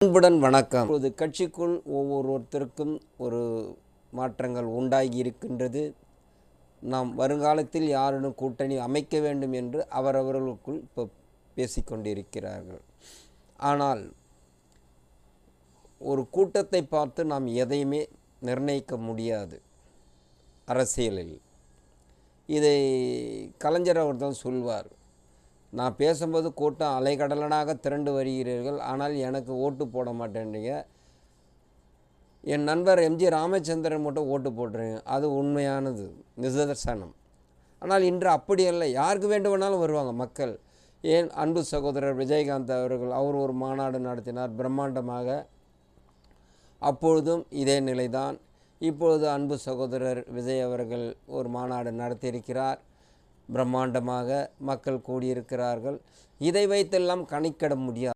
அன்புடன் வணக்கம். இப்போது கட்சிக்குள் ஒவ்வொருத்தருக்கும் ஒரு மாற்றங்கள் உண்டாகி இருக்கின்றது. நாம் வருங்காலத்தில் யாருடன் கூட்டணி அமைக்க வேண்டும் என்று அவரவர்களுக்குள் இப்போ பேசிக்கொண்டிருக்கிறார்கள். ஆனால் ஒரு கூட்டத்தை பார்த்து நாம் எதையுமே நிர்ணயிக்க முடியாது அரசியலில். இதை கலைஞர் அவர்தான் சொல்வார். நான் பேசும்போது கூட்டம் அலைக்கடலனாக திரண்டு வருகிறீர்கள், ஆனால் எனக்கு ஓட்டு போட மாட்டேன்றீங்க. என் நண்பர் எம்ஜி ராமச்சந்திரன் மட்டும் ஓட்டு போட்டுறீங்க. அது உண்மையானது, நிதர்சனம். ஆனால் இன்று அப்படி அல்ல. யாருக்கு வேண்டுமானாலும் வருவாங்க மக்கள். ஏன் அன்பு சகோதரர் விஜயகாந்த் அவர்கள் அவர் ஒரு மாநாடு நடத்தினார் பிரம்மாண்டமாக. அப்பொழுதும் இதே நிலைதான். இப்பொழுது அன்பு சகோதரர் விஜய் அவர்கள் ஒரு மாநாடு நடத்தியிருக்கிறார். பிரம்மாண்டமாக மக்கள் கூடியிருக்கிறார்கள். இதை வைத்தெல்லாம் கணிக்கிட முடியாது.